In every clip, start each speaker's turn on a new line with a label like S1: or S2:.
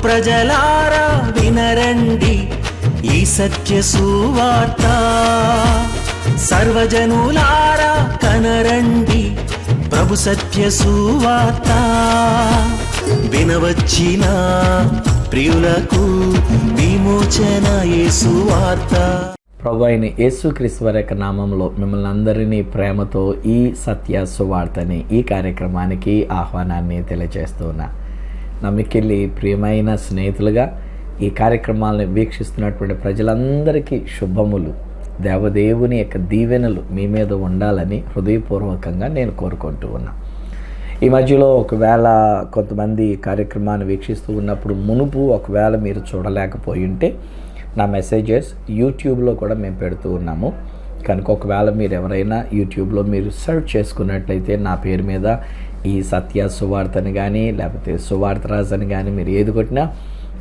S1: ప్రజలారా వినరండి ఈ సత్య సువార్త, సర్వజనులారా కనరండి ప్రభు సత్య సువార్త. వినవచ్చిన ప్రియులకు విమోచన యేసు వార్త.
S2: ప్రభు అయిన యేసుక్రీస్తు వారి యొక్క నామంలో మిమ్మల్ని అందరినీ ప్రేమతో ఈ సత్య సువార్తని ఈ కార్యక్రమానికి ఆహ్వానాన్ని తెలియజేస్తూ ఉన్నా. నమ్మికెళ్ళి ప్రియమైన స్నేహితులుగా ఈ కార్యక్రమాలను వీక్షిస్తున్నటువంటి ప్రజలందరికీ శుభములు, దేవదేవుని యొక్క దీవెనలు మీ మీద ఉండాలని హృదయపూర్వకంగా నేను కోరుకుంటూ ఉన్నా. ఈ మధ్యలో ఒకవేళ కొంతమంది కార్యక్రమాన్ని వీక్షిస్తూ ఉన్నప్పుడు మునుపు ఒకవేళ మీరు చూడలేకపోయి ఉంటే నా మెసేజెస్ యూట్యూబ్లో కూడా మేము పెడుతూ ఉన్నాము. కనుక ఒకవేళ మీరు ఎవరైనా యూట్యూబ్లో మీరు సెర్చ్ చేసుకున్నట్లయితే నా పేరు మీద ఈ సత్య సువార్తని కానీ లేకపోతే సువార్తరాజ్ అని కానీ మీరు ఏది కొట్టినా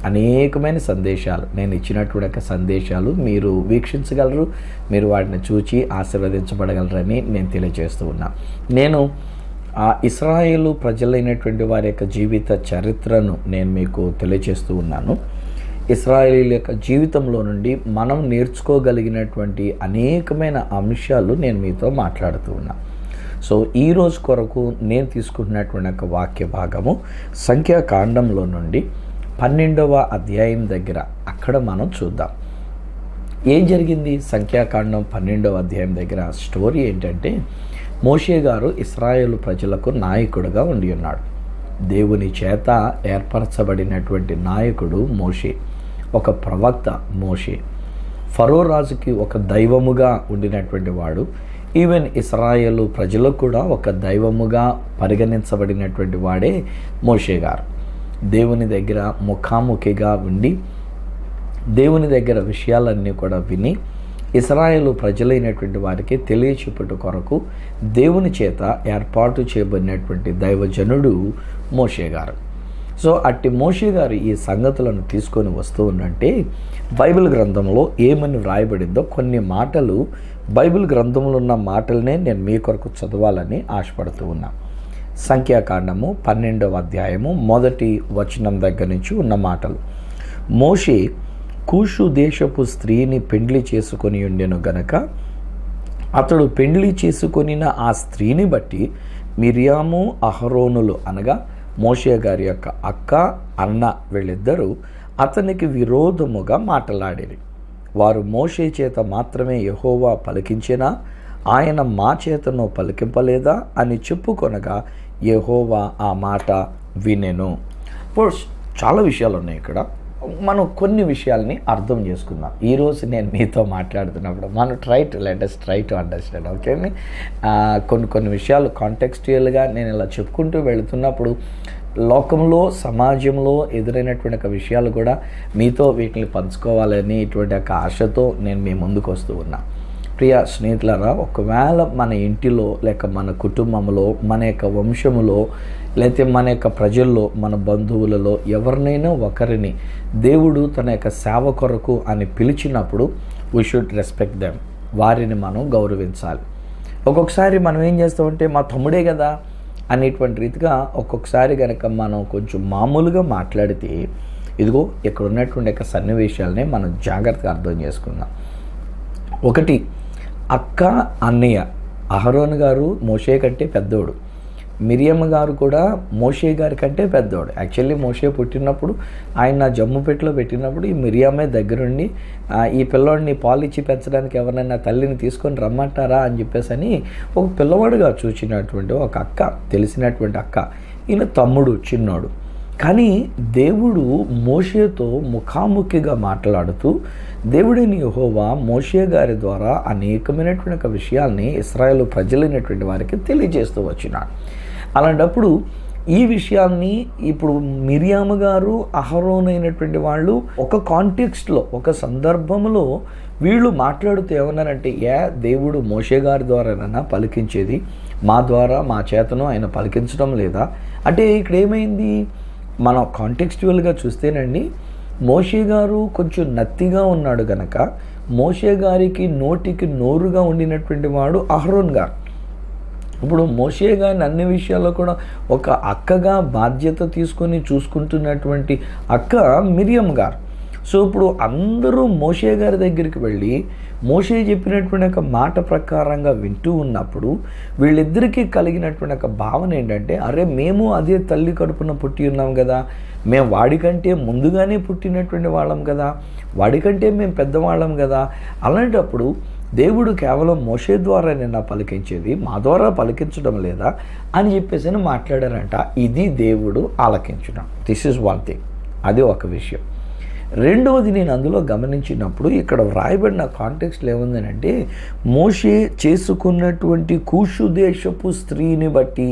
S2: అనేకమైన సందేశాలు, నేను ఇచ్చినటువంటి సందేశాలు మీరు వీక్షించగలరు, మీరు వాటిని చూచి ఆశీర్వదించబడగలరని నేను తెలియజేస్తూ ఉన్నా. నేను ఇశ్రాయేలు ప్రజలైనటువంటి వారి యొక్క జీవిత చరిత్రను నేను మీకు తెలియజేస్తూ ఉన్నాను. ఇశ్రాయేలీల యొక్క జీవితంలో నుండి మనం నేర్చుకోగలిగినటువంటి అనేకమైన అంశాలు నేను మీతో మాట్లాడుతూ ఉన్నా. సో ఈరోజు కొరకు నేను తీసుకుంటున్నటువంటి ఒక వాక్య భాగము సంఖ్యాకాండంలో నుండి 12వ అధ్యాయం దగ్గర, అక్కడ మనం చూద్దాం ఏం జరిగింది. సంఖ్యాకాండం 12వ అధ్యాయం దగ్గర స్టోరీ ఏంటంటే, మోషే గారు ఇశ్రాయేలు ప్రజలకు నాయకుడుగా ఉండి ఉన్నాడు. దేవుని చేత ఏర్పరచబడినటువంటి నాయకుడు మోషే, ఒక ప్రవక్త మోషే. ఫరో రాజుకి ఒక దైవముగా ఉండినటువంటి వాడు. ఈవెన్ ఇశ్రాయేలు ప్రజలకు కూడా ఒక దైవముగా పరిగణించబడినటువంటి వాడే మోషే గారు. దేవుని దగ్గర ముఖాముఖిగా ఉండి దేవుని దగ్గర విషయాలన్నీ కూడా విని ఇశ్రాయేలు ప్రజలైనటువంటి వారికి తెలియచెప్పుట కొరకు దేవుని చేత ఏర్పాటు చేయబడినటువంటి దైవజనుడు మోషే గారు. సో అట్టి మోషే గారు ఈ సంగతులను తీసుకొని వస్తూ ఉన్నంటే బైబిల్ గ్రంథంలో ఏమని వ్రాయబడిందో కొన్ని మాటలు, బైబిల్ గ్రంథంలో ఉన్న మాటలనే నేను మీ కొరకు చదవాలని ఆశపడుతూ ఉన్నా. సంఖ్యాకాండము 12వ అధ్యాయము 1వ వచనం దగ్గర నుంచి ఉన్న మాటలు. మోషే కూషు దేశపు స్త్రీని పెండ్లి చేసుకొని ఉండెను గనక అతడు పెండ్లి చేసుకొనిన ఆ స్త్రీని బట్టి మిరియాము అహరోనులు అనగా మోషే గారి యొక్క అక్క అన్న వీళ్ళిద్దరూ అతనికి విరోధముగా మాట్లాడిరి. వారు మోషే చేత మాత్రమే యెహోవా పలికించినా ఆయన మా చేతను పలికింపలేదా అని చెప్పుకొనగా యెహోవా ఆ మాట వినెను. చాలా విషయాలు ఉన్నాయి ఇక్కడ. మనం కొన్ని విషయాల్ని అర్థం చేసుకుందాం. ఈరోజు నేను మీతో మాట్లాడుతున్నప్పుడు మనం ట్రై టు అండర్స్టాండ్. ఓకే, కొన్ని విషయాలు కాంటెక్స్చువల్గా నేను ఇలా చెప్పుకుంటూ వెళుతున్నప్పుడు లోకంలో సమాజంలో ఎదురైనటువంటి ఒక విషయాలు కూడా మీతో వీటిని పంచుకోవాలని ఇటువంటి ఒక ఆశతో నేను మీ ముందుకు వస్తూ ఉన్నా. ప్రియ స్నేహితులారా, ఒకవేళ మన ఇంటిలో లేక మన కుటుంబంలో మన యొక్క వంశములో లేకపోతే మన యొక్క ప్రజల్లో మన బంధువులలో ఎవరినైనా ఒకరిని దేవుడు తన యొక్క సేవ కొరకు అని పిలిచినప్పుడు వీ షుడ్ రెస్పెక్ట్ దెమ్. వారిని మనం గౌరవించాలి. ఒక్కొక్కసారి మనం ఏం చేస్తామంటే మా తమ్ముడే కదా అనేటువంటి రీతిగా ఒక్కొక్కసారి కనుక మనం కొంచెం మామూలుగా మాట్లాడితే ఇదిగో ఇక్కడ ఉన్నటువంటి యొక్క సన్నివేశాలనే మనం జాగ్రత్తగా అర్థం చేసుకుందాం. ఒకటి, అక్క అన్నయ్య. అహరోను గారు మోషే కంటే పెద్దోడు, మిరియమ్మ గారు కూడా మోషే గారి కంటే పెద్దోడు. యాక్చువల్లీ మోషే పుట్టినప్పుడు ఆయన జమ్ముపేటలో పెట్టినప్పుడు ఈ మిరియమ్మే దగ్గరుండి ఈ పిల్లోడిని పాలిచ్చి పెంచడానికి ఎవరైనా తల్లిని తీసుకొని రమ్మంటారా అని చెప్పేసి ఒక పిల్లవాడుగా చూసినటువంటి ఒక అక్క, తెలిసినటువంటి అక్క. ఈయన తమ్ముడు చిన్నోడు. కానీ దేవుడు మోషేతో ముఖాముఖిగా మాట్లాడుతూ దేవుడైన యెహోవా మోషే గారి ద్వారా అనేకమైనటువంటి ఒక విషయాల్ని ఇశ్రాయేలు ప్రజలైనటువంటి వారికి తెలియజేస్తూ వచ్చినాడు. అలాంటప్పుడు ఈ విషయాల్ని ఇప్పుడు మిరియాము గారు అహరోను అయినటువంటి వాళ్ళు ఒక కాంటెక్స్ట్లో ఒక సందర్భంలో వీళ్ళు మాట్లాడుతూ ఏమన్నారంటే, దేవుడు మోషే గారి ద్వారానైనా పలికించేది, మా ద్వారా మా చేతను ఆయన పలికించడం లేదా అంటే ఇక్కడ ఏమైంది? మనం కాంటెక్స్చువల్గా చూస్తేనండి, మోషే గారు కొంచెం నత్తిగా ఉన్నాడు గనక మోషే గారికి నోటికి నోరుగా ఉండినటువంటి వాడు అహరోన్ గారు. ఇప్పుడు మోషే గారిని అన్ని విషయాల్లో కూడా ఒక అక్కగా బాధ్యత తీసుకొని చూసుకుంటున్నటువంటి అక్క మిరియం గారు. సో ఇప్పుడు అందరూ మోషే గారి దగ్గరికి వెళ్ళి మోషే చెప్పినటువంటి ఒక మాట ప్రకారంగా వింటూ ఉన్నప్పుడు వీళ్ళిద్దరికీ కలిగినటువంటి ఒక భావన ఏంటంటే, అరే మేము అదే తల్లి కడుపున పుట్టి ఉన్నాం కదా, మేము వాడికంటే ముందుగానే పుట్టినటువంటి వాళ్ళం కదా, వాడికంటే మేము పెద్దవాళ్ళం కదా, అలాంటప్పుడు దేవుడు కేవలం మోషే ద్వారా నిన్న పలికించేది మా ద్వారా పలికించడం లేదా అని చెప్పేసి మాట్లాడారంట. ఇది దేవుడు ఆలకించడం. This is one thing. అది ఒక విషయం. రెండవది, నేను అందులో గమనించినప్పుడు ఇక్కడ వ్రాయబడిన కాంటెక్స్ట్లో ఏముందనంటే, మోషే చేసుకున్నటువంటి కూషు దేశపు స్త్రీని బట్టి,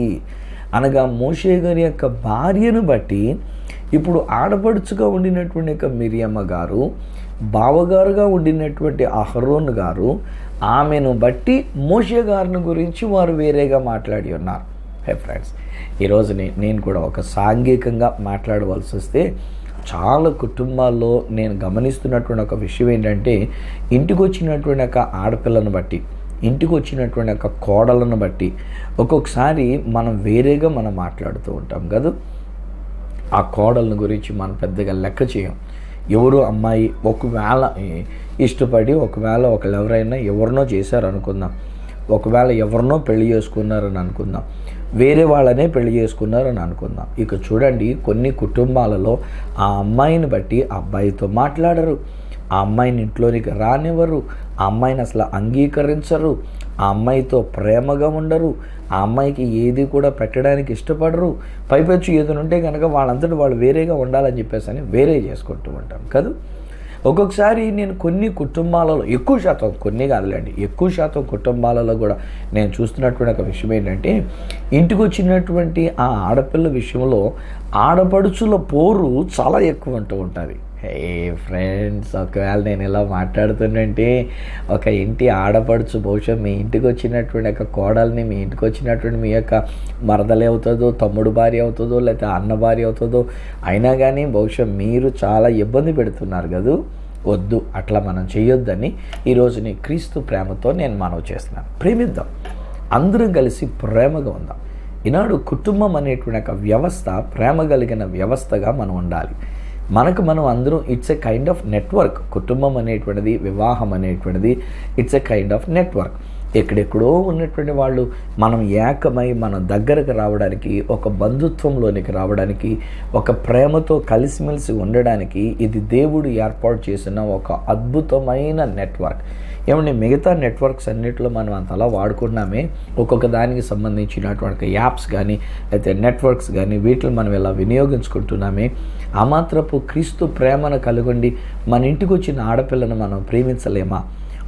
S2: అనగా మోషే గారి యొక్క భార్యను బట్టి, ఇప్పుడు ఆడపడుచుగా ఉండినటువంటి యొక్క మిరియమ్మ గారు, బావగారుగా ఉండినటువంటి అహరోన్ గారు, ఆమెను బట్టి మోషే గారిని గురించి వారు వేరేగా మాట్లాడి ఉన్నారు. హే ఫ్రెండ్స్, ఈరోజు నేను కూడా ఒక సాంఘికంగా మాట్లాడవలసి వస్తే, చాలా కుటుంబాల్లో నేను గమనిస్తున్నటువంటి ఒక విషయం ఏంటంటే, ఇంటికి వచ్చినటువంటి ఒక ఆడపిల్లను బట్టి, ఇంటికి వచ్చినటువంటి ఒక కోడలను బట్టి ఒక్కొక్కసారి మనం వేరేగా మనం మాట్లాడుతూ ఉంటాం కదా. ఆ కోడలను గురించి మనం పెద్దగా లెక్క చేయం. ఎవరు అమ్మాయి ఒకవేళ ఇష్టపడి ఒకవేళ ఎవరైనా ఎవరినో చేశారనుకుందాం, ఒకవేళ ఎవరినో పెళ్లి చేసుకున్నారని అనుకుందాం, వేరే వాళ్ళనే పెళ్లి చేసుకున్నారని అనుకుందాం. ఇక చూడండి, కొన్ని కుటుంబాలలో ఆ అమ్మాయిని బట్టి అబ్బాయితో మాట్లాడరు, ఆ అమ్మాయిని ఇంట్లోనికి రానివ్వరు, ఆ అమ్మాయిని అసలు అంగీకరించరు, ఆ అమ్మాయితో ప్రేమగా ఉండరు, ఆ అమ్మాయికి ఏది కూడా పెట్టడానికి ఇష్టపడరు. పైపెచ్చు ఏదైనా కనుక వాళ్ళంతటి వాళ్ళు వేరేగా ఉండాలని చెప్పేసి వేరే చేసుకుంటూ ఉంటాం కదా. ఒక్కొక్కసారి నేను కొన్ని కుటుంబాలలో, ఎక్కువ శాతం, కొన్ని కాదులేండి, ఎక్కువ శాతం కుటుంబాలలో కూడా నేను చూస్తున్నటువంటి ఒక విషయం ఏంటంటే, ఇంటికి వచ్చినటువంటి ఆ ఆడపిల్ల విషయంలో ఆడపడుచుల పోరు చాలా ఎక్కువ ఉంటూ ఉంటుంది. హే ఫ్రెండ్స్, ఒకవేళ నేను ఇలా మాట్లాడుతుందంటే, ఒక ఇంటి ఆడపడుచు బహుశా మీ ఇంటికి వచ్చినటువంటి ఒక కోడల్ని, మీ ఇంటికి వచ్చినటువంటి మీ యొక్క మరదలే అవుతుందో, తమ్ముడు భార్య అవుతుందో, లేకపోతే అన్న భార్య అవుతుందో, అయినా కానీ బహుశా మీరు చాలా ఇబ్బంది పెడుతున్నారు కదా. వద్దు, అట్లా మనం చేయొద్దని ఈరోజుని క్రీస్తు ప్రేమతో నేను మనవి చేస్తున్నాను. ప్రేమిద్దాం, అందరం కలిసి ప్రేమగా ఉందాం. ఈనాడు కుటుంబం అనేటువంటి ఒక వ్యవస్థ ప్రేమ కలిగిన వ్యవస్థగా మనం ఉండాలి. మనకు మనం అందరం it's a kind of network. కుటుంబం అనేటువంటిది, వివాహం అనేటువంటిది it's a kind of network. ఎక్కడెక్కడో ఉన్నటువంటి వాళ్ళు మనం ఏకమై మన దగ్గరకు రావడానికి, ఒక బంధుత్వంలోనికి రావడానికి, ఒక ప్రేమతో కలిసిమెలిసి ఉండడానికి ఇది దేవుడు ఏర్పాటు చేసిన ఒక అద్భుతమైన నెట్వర్క్. ఏమంటే మిగతా నెట్వర్క్స్ అన్నింటిలో మనం అంతలా వాడుకున్నామే, ఒక్కొక్క దానికి సంబంధించినటువంటి యాప్స్ కానీ లేకపోతే నెట్వర్క్స్ కానీ వీటిని మనం ఇలా వినియోగించుకుంటున్నామే. ఆ మాత్రపు క్రీస్తు ప్రేమను కలుగుండి మన ఇంటికి వచ్చిన ఆడపిల్లను మనం ప్రేమించలేమా?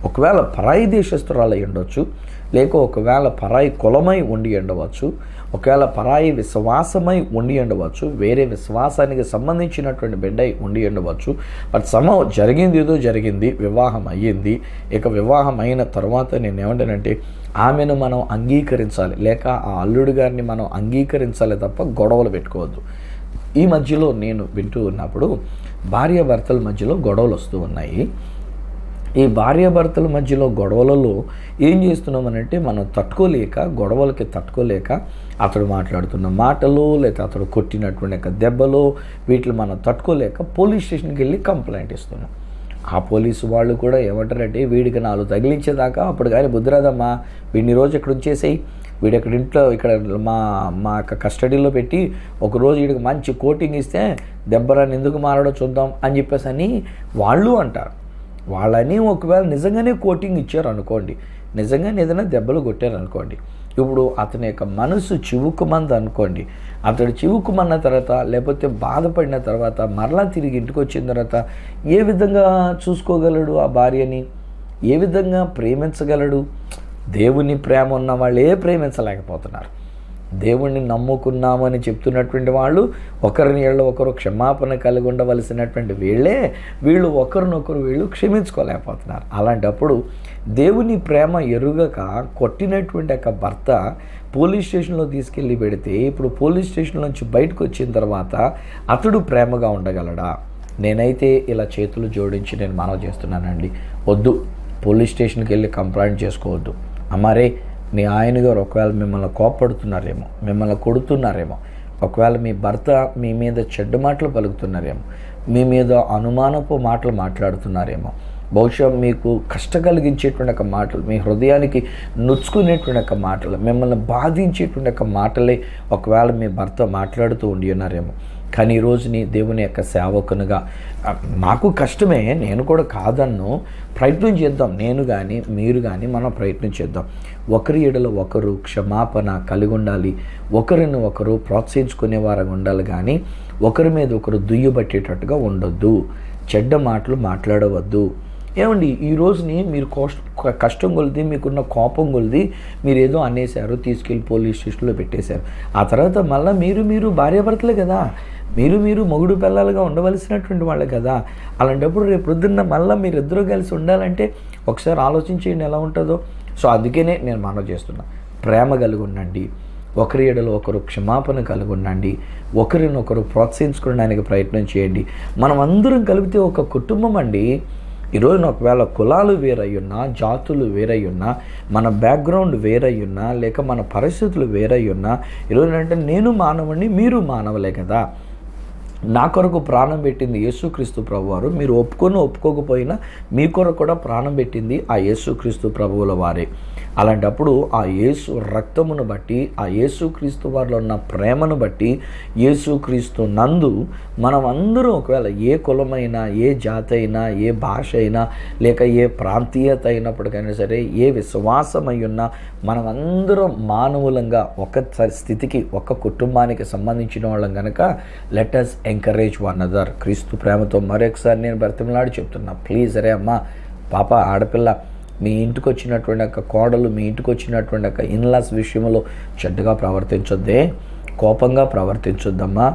S2: ఒకవేళ పరాయి దేశస్తురాలు ఉండొచ్చు, లేక ఒకవేళ పరాయి కులమై ఉండి ఉండవచ్చు, ఒకవేళ పరాయి విశ్వాసమై ఉండి ఉండవచ్చు, వేరే విశ్వాసానికి సంబంధించినటువంటి బిడ్డ ఉండి ఉండవచ్చు. బట్ జరిగింది ఏదో జరిగింది, వివాహం అయ్యింది. ఇక వివాహం అయిన తర్వాత నేను ఏమంటానంటే, ఆమెను మనం అంగీకరించాలి, లేక ఆ అల్లుడు గారిని మనం అంగీకరించాలి తప్ప గొడవలు పెట్టుకోవద్దు. ఈ మధ్యలో నేను వింటూ ఉన్నప్పుడు భార్యాభర్తల మధ్యలో గొడవలు వస్తూ ఉన్నాయి. ఈ భార్యాభర్తల మధ్యలో గొడవలలో ఏం చేస్తున్నామనంటే, మనం గొడవలకి తట్టుకోలేక అతడు మాట్లాడుతున్న మాటలు, లేక అతడు కొట్టినటువంటి దెబ్బలు, వీటిని మనం తట్టుకోలేక పోలీస్ స్టేషన్కి వెళ్ళి కంప్లైంట్ ఇస్తున్నాం. ఆ పోలీసు వాళ్ళు కూడా ఏమంటారంటే, వీడికి 4 తగిలించేదాకా అప్పుడు కానీ బుద్ధిరాదమ్మా, వీడిని రోజు ఇక్కడ ఉంచేసేయి, వీడు ఇక్కడ ఇంట్లో ఇక్కడ మా యొక్క కస్టడీలో పెట్టి ఒకరోజు వీడికి మంచి కోటింగ్ ఇస్తే దెబ్బరాన్ని ఎందుకు మారడో చూద్దాం అని చెప్పేసి వాళ్ళు అంటారు. వాళ్ళని ఒకవేళ నిజంగానే కోటింగ్ ఇచ్చారు అనుకోండి, నిజంగానే ఏదైనా దెబ్బలు కొట్టారు అనుకోండి, ఇప్పుడు అతని యొక్క మనసు చివుకుమంది అనుకోండి, అతడు చివుకుమన్న తర్వాత లేకపోతే బాధపడిన తర్వాత మరలా తిరిగి ఇంటికి వచ్చిన తర్వాత ఏ విధంగా చూసుకోగలడు ఆ భార్యని? ఏ విధంగా ప్రేమించగలడు? దేవుని ప్రేమ ఉన్న వాళ్ళే ప్రేమించలేకపోతున్నారు. దేవుణ్ణి నమ్ముకున్నామని చెప్తున్నటువంటి వాళ్ళు ఒకరిని ఒకరు క్షమాపణ కలిగి ఉండవలసినటువంటి వీళ్ళు ఒకరినొకరు క్షమించుకోలేకపోతున్నారు. అలాంటప్పుడు దేవుని ప్రేమ ఎరుగక కొట్టినటువంటి ఒక భర్త పోలీస్ స్టేషన్లో తీసుకెళ్ళి పెడితే, ఇప్పుడు పోలీస్ స్టేషన్ నుంచి బయటకు వచ్చిన తర్వాత అతడు ప్రేమగా ఉండగలడా? నేనైతే ఇలా చేతులు జోడించి నేను మనవి చేస్తున్నానండి, వద్దు, పోలీస్ స్టేషన్కి వెళ్ళి కంప్లైంట్ చేసుకోవద్దు. అమ్మారే, మీ ఆయన గారు ఒకవేళ మిమ్మల్ని కోప్పడుతున్నారేమో, మిమ్మల్ని కొడుతున్నారేమో, ఒకవేళ మీ భర్త మీ మీద చెడ్డ మాటలు పలుకుతున్నారేమో, మీ మీద అనుమానపు మాటలు మాట్లాడుతున్నారేమో, బహుశా మీకు కష్ట కలిగించేటువంటి ఒక మాటలు, మీ హృదయానికి నొచ్చుకునేటువంటి ఒక మాటలు, మిమ్మల్ని బాధించేటువంటి ఒక మాటలే ఒకవేళ మీ భర్త మాట్లాడుతూ ఉండి ఉన్నారేమో. కానీ ఈరోజుని దేవుని యొక్క సేవకునిగా నాకు కష్టమే, నేను కూడా కాదన్ను, ప్రయత్నం చేద్దాం. నేను కానీ మీరు కానీ మనం ప్రయత్నం చేద్దాం. ఒకరి ఎడల ఒకరు క్షమాపణ కలిగి ఉండాలి, ఒకరిని ఒకరు ప్రోత్సహించుకునే వారంగా ఉండాలి, కానీ ఒకరి మీద ఒకరు దుయ్యబట్టేటట్టుగా ఉండొద్దు, చెడ్డ మాటలు మాట్లాడవద్దు. ఏమండి, ఈ రోజుని మీరు కష్టం కొలిది, మీకున్న కోపం కొలిది మీరు ఏదో అనేశారు, తీసుకెళ్ళి పోలీస్ స్టేషన్లో పెట్టేశారు. ఆ తర్వాత మళ్ళీ మీరు భార్యాభర్తలే కదా, మీరు మొగుడు పిల్లలుగా ఉండవలసినటువంటి వాళ్ళే కదా. అలాంటప్పుడు రేపు పొద్దున్న మళ్ళీ మీరిద్దరూ కలిసి ఉండాలంటే ఒకసారి ఆలోచించేయండి ఎలా ఉంటుందో. సో అందుకనే నేను మనవి చేస్తున్నా, ప్రేమ కలిగి ఉండండి, ఒకరి ఎడలో ఒకరు క్షమాపణ కలిగి ఉండండి, ఒకరినొకరు ప్రోత్సహించుకోవడానికి ప్రయత్నం చేయండి. మనం అందరం కలిపితే ఒక కుటుంబం అండి. ఈరోజు ఒకవేళ కులాలు వేరయ్యున్నా, జాతులు వేరయ్యున్నా, మన బ్యాక్గ్రౌండ్ వేరయ్యున్నా, లేక మన పరిస్థితులు వేరయ్యున్నా, ఈరోజు అంటే నేను మానవుడిని, మీరు మానవులే కదా. నా కొరకు ప్రాణం పెట్టింది యేసుక్రీస్తు ప్రభువారు. మీరు ఒప్పుకోకపోయినా మీ కొరకు కూడా ప్రాణం పెట్టింది ఆ యేసుక్రీస్తు ప్రభువుల వారే. అలాంటప్పుడు ఆ యేసు రక్తమును బట్టి, ఆ యేసుక్రీస్తు వారిలో ఉన్న ప్రేమను బట్టి, యేసుక్రీస్తు నందు మనం అందరం ఒకవేళ ఏ కులమైనా, ఏ జాతి అయినా, ఏ భాష అయినా, లేక ఏ ప్రాంతీయత అయినప్పటికైనా సరే, ఏ విశ్వాసమై ఉన్నా, మనం అందరం మానవులంగా ఒక స్థితికి, ఒక కుటుంబానికి సంబంధించిన వాళ్ళం కనుక let us encourage one other. క్రీస్తు ప్రేమతో మరొకసారి నేను బ్రతిమలాడి చెప్తున్నా, ప్లీజ్ అరే అమ్మ, పాప, ఆడపిల్ల, మీ ఇంటికి వచ్చినటువంటి ఒక కోడలు, మీ ఇంటికి వచ్చినటువంటి ఒక ఇన్లాస్ విషయంలో చెడ్డగా ప్రవర్తించొద్దే, కోపంగా ప్రవర్తించొద్దమ్మా.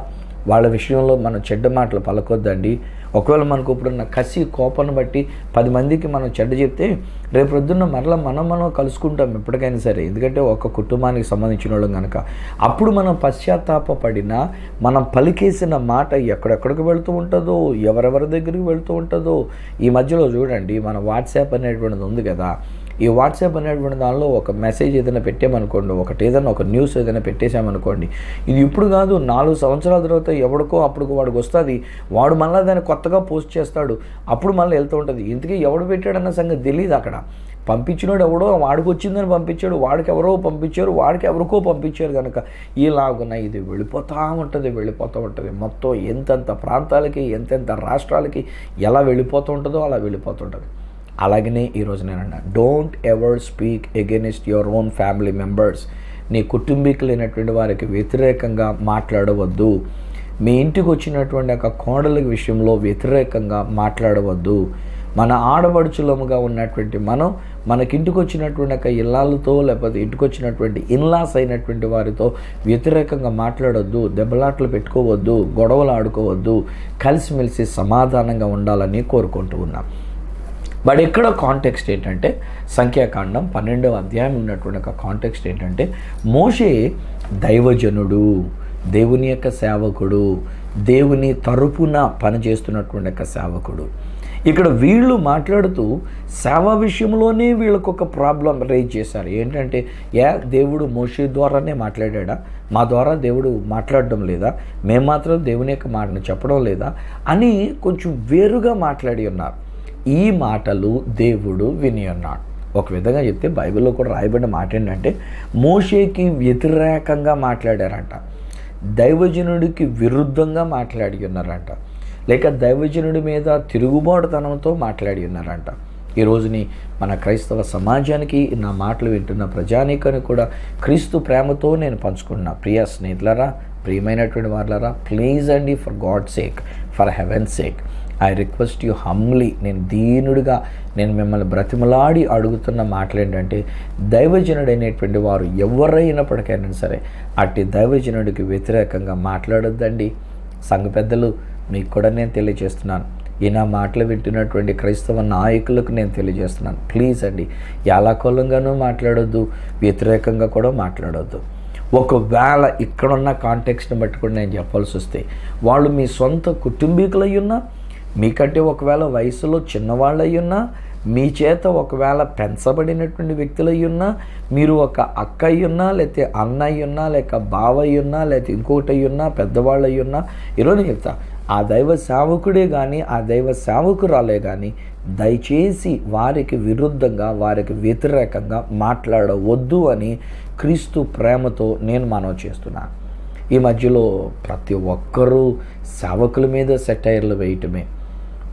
S2: వాళ్ళ విషయంలో మనం చెడ్డ మాటలు పలకొద్దండి. ఒకవేళ మనకు ఇప్పుడున్న కసి, కోపాన్ని బట్టి 10 మందికి మనం చెడ్డ చెప్తే రేపు పొద్దున్న మరలా మనం కలుసుకుంటాం ఎప్పటికైనా సరే, ఎందుకంటే ఒక కుటుంబానికి సంబంధించిన వాళ్ళం కనుక. అప్పుడు మనం పశ్చాత్తాపడినా మనం పలికేసిన మాట ఎక్కడెక్కడికి వెళుతూ ఉంటుందో, ఎవరెవరి దగ్గరికి వెళుతూ ఉంటుందో. ఈ మధ్యలో చూడండి, మన వాట్సాప్ అనేటువంటిది ఉంది కదా, ఈ వాట్సాప్ అనేటువంటి దానిలో ఒక మెసేజ్ ఏదైనా పెట్టామనుకోండి, ఏదైనా ఒక న్యూస్ ఏదైనా పెట్టేశామనుకోండి, ఇది ఇప్పుడు కాదు 4 సంవత్సరాల తర్వాత ఎవడికో అప్పటికి వాడికి వస్తుంది, వాడు మళ్ళీ దాన్ని కొత్తగా పోస్ట్ చేస్తాడు, అప్పుడు మళ్ళీ వెళ్తూ ఉంటుంది. ఇంతకీ ఎవడు పెట్టాడన్న సంగతి తెలియదు. అక్కడ పంపించినోడు ఎవడో వాడికి వచ్చిందని పంపించాడు, వాడికి ఎవరో పంపించారు, వాడికి ఎవరికో పంపించారు కనుక ఇలాగున్న ఇది వెళ్ళిపోతూ ఉంటుంది. మొత్తం ఎంతెంత ప్రాంతాలకి, ఎంతెంత రాష్ట్రాలకి ఎలా వెళ్ళిపోతూ ఉంటుందో అలా వెళ్ళిపోతుంటుంది. అలాగనే ఈరోజు నేనన్నా, don't ever speak against your own family members. నీ కుటుంబీకులైనటువంటి వారికి వ్యతిరేకంగా మాట్లాడవద్దు. మీ ఇంటికి వచ్చినటువంటి ఒక కోడల విషయంలో వ్యతిరేకంగా మాట్లాడవద్దు. మన ఆడపడుచులముగా ఉన్నటువంటి మనం మనకింటికి వచ్చినటువంటి ఒక ఇల్లాలతో, లేకపోతే ఇంటికి వచ్చినటువంటి ఇన్లాస్ అయినటువంటి వారితో వ్యతిరేకంగా మాట్లాడొద్దు, దెబ్బలాట్లు పెట్టుకోవద్దు, గొడవలు ఆడుకోవద్దు, కలిసిమెలిసి సమాధానంగా ఉండాలని కోరుకుంటూ ఉన్నాం. బట్ ఇక్కడ కాంటెక్స్ట్ ఏంటంటే, సంఖ్యాకాండం 12వ అధ్యాయం ఉన్నటువంటి ఒక కాంటెక్స్ట్ ఏంటంటే, మోషే దైవజనుడు, దేవుని యొక్క సేవకుడు, దేవుని తరపున పనిచేస్తున్నటువంటి ఒక సేవకుడు. ఇక్కడ వీళ్ళు మాట్లాడుతూ సేవ విషయంలోనే వీళ్ళకు ఒక ప్రాబ్లం రేజ్ చేశారు. ఏంటంటే, దేవుడు మోషే ద్వారానే మాట్లాడా, మా ద్వారా దేవుడు మాట్లాడడం లేదా, మేము మాత్రం దేవుని యొక్క మాటను చెప్పడం లేదా అని కొంచెం వేరుగా మాట్లాడి ఉన్నారు. ఈ మాటలు దేవుడు విని ఉన్నాడు. ఒక విధంగా చెప్తే బైబిల్లో కూడా రాయబడిన మాట ఏంటంటే, మోషేకి వ్యతిరేకంగా మాట్లాడారంట, దైవజనుడికి విరుద్ధంగా మాట్లాడి ఉన్నారంట, లేక దైవజనుడి మీద తిరుగుబాటుతనంతో మాట్లాడి ఉన్నారంట. ఈ రోజుని మన క్రైస్తవ సమాజానికి నా మాటలు వింటున్న ప్రజానీకానికి కూడా క్రీస్తు ప్రేమతో నేను పంచుకుంటున్నా. ప్రియ స్నేహితులారా, ప్రియమైనటువంటి వారులారా, ప్లీజ్ అండి, for God sake, for haven sake, I request you humbly, నేను దీనుడిగా నేను మిమ్మల్ని బ్రతిమలాడి అడుగుతున్న మాటలు ఏంటంటే, దైవజనుడు అనేటువంటి వారు ఎవరైనప్పటికైనా సరే అట్టి దైవజనుడికి వ్యతిరేకంగా మాట్లాడొద్దండి. సంఘ పెద్దలు మీకు కూడా నేను తెలియజేస్తున్నాను, ఈ నా మాటలు వింటున్నటువంటి క్రైస్తవ నాయకులకు నేను తెలియజేస్తున్నాను, ప్లీజ్ అండి, యాలాకోలంగానూ మాట్లాడొద్దు, వ్యతిరేకంగా కూడా మాట్లాడొద్దు. ఒకవేళ ఇక్కడున్న కాంటెక్స్ట్ని బట్టి కూడా నేను చెప్పాల్సి వస్తే, వాళ్ళు మీ సొంత కుటుంబీకులై ఉన్నా, మీకంటే ఒకవేళ వయసులో చిన్నవాళ్ళయ్యున్నా, మీ చేత ఒకవేళ పెంచబడినటువంటి వ్యక్తులయ్యున్నా, మీరు ఒక అక్క అయ్యున్నా, లేకపోతే అన్న అయ్యున్నా, లేక బావ అయ్యున్నా, లేకపోతే ఇంకొకటి అయ్యున్నా, పెద్దవాళ్ళు అయ్యున్నా, ఈరోజు చెప్తా, ఆ దైవ సేవకుడే కానీ, ఆ దైవ సేవకురాలే కానీ దయచేసి వారికి విరుద్ధంగా, వారికి వ్యతిరేకంగా మాట్లాడవద్దు అని క్రీస్తు ప్రేమతో నేను మనవి చేస్తున్నాను. ఈ మధ్యలో ప్రతి ఒక్కరూ సేవకుల మీద సెటైర్లు వేయటమే,